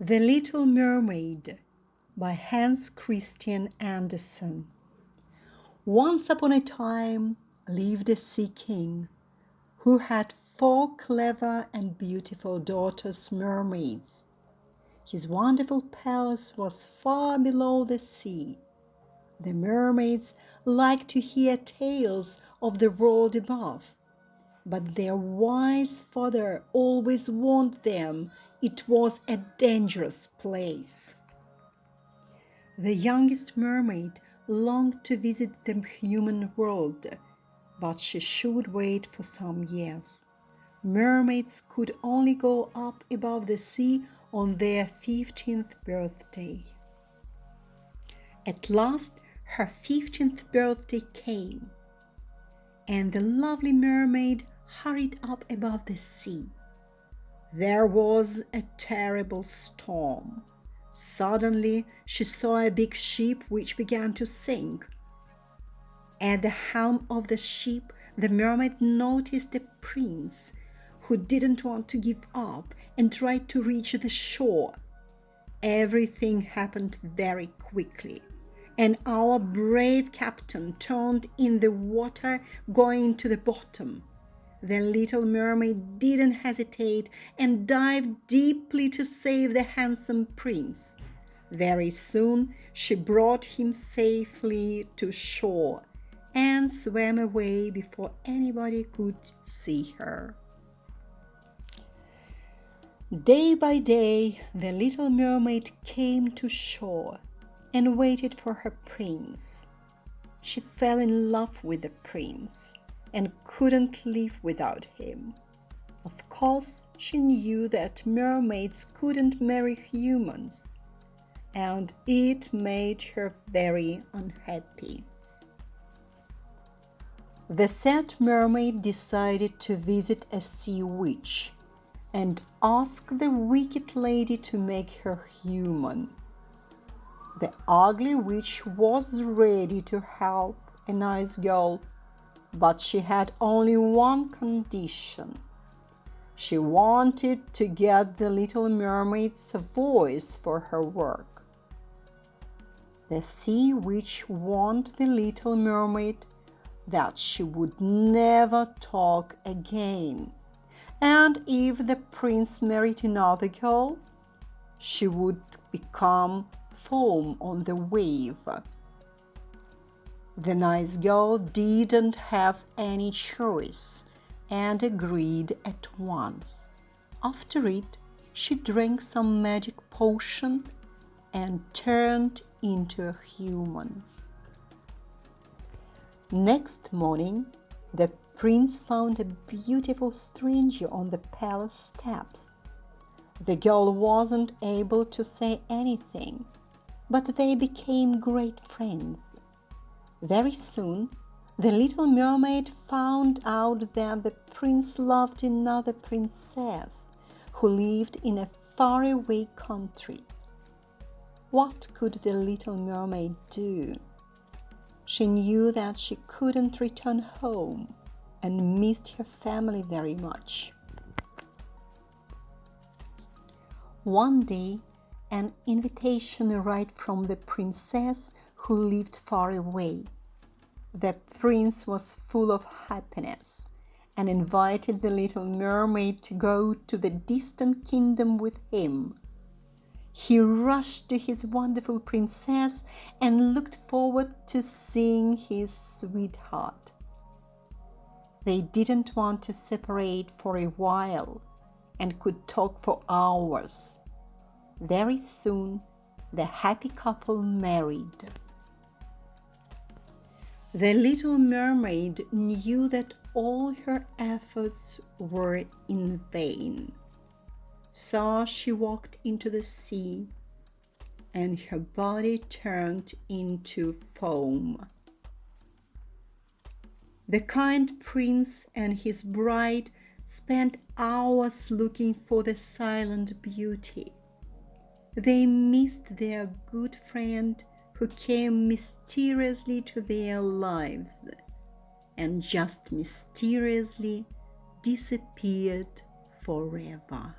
The Little Mermaid by Hans Christian Andersen. Once upon a time lived a sea king who had 4 clever and beautiful daughters, mermaids. His wonderful palace was far below the sea. The mermaids liked to hear tales of the world above, but their wise father always warned them it was a dangerous place. The youngest mermaid longed to visit the human world, but she should wait for some years. Mermaids could only go up above the sea on their 15th birthday. At last, her 15th birthday came, and the lovely mermaid hurried up above the sea. There was a terrible storm. Suddenly, she saw a big ship which began to sink. At the helm of the ship, the mermaid noticed a prince who didn't want to give up and tried to reach the shore. Everything happened very quickly, and our brave captain turned in the water, going to the bottom. The little mermaid didn't hesitate and dived deeply to save the handsome prince. Very soon she brought him safely to shore and swam away before anybody could see her. Day by day, the little mermaid came to shore and waited for her prince. She fell in love with the prince and couldn't live without him. Of course, she knew that mermaids couldn't marry humans, and it made her very unhappy. The sad mermaid decided to visit a sea witch and ask the wicked lady to make her human. The ugly witch was ready to help a nice girl, but she had only one condition. She wanted to get the little mermaid's voice for her work. The sea witch warned the little mermaid that she would never talk again, and if the prince married another girl, she would become foam on the wave. The nice girl didn't have any choice and agreed at once. After it, she drank some magic potion and turned into a human. Next morning, the prince found a beautiful stranger on the palace steps. The girl wasn't able to say anything, but they became great friends. Very soon, the little mermaid found out that the prince loved another princess who lived in a faraway country. What could the little mermaid do? She knew that she couldn't return home and missed her family very much. One day, an invitation arrived from the princess who lived far away. The prince was full of happiness and invited the little mermaid to go to the distant kingdom with him. He rushed to his wonderful princess and looked forward to seeing his sweetheart. They didn't want to separate for a while and could talk for hours. Very soon, the happy couple married. The little mermaid knew that all her efforts were in vain. So she walked into the sea, and her body turned into foam. The kind prince and his bride spent hours looking for the silent beauty. They missed their good friend who came mysteriously to their lives and just mysteriously disappeared forever.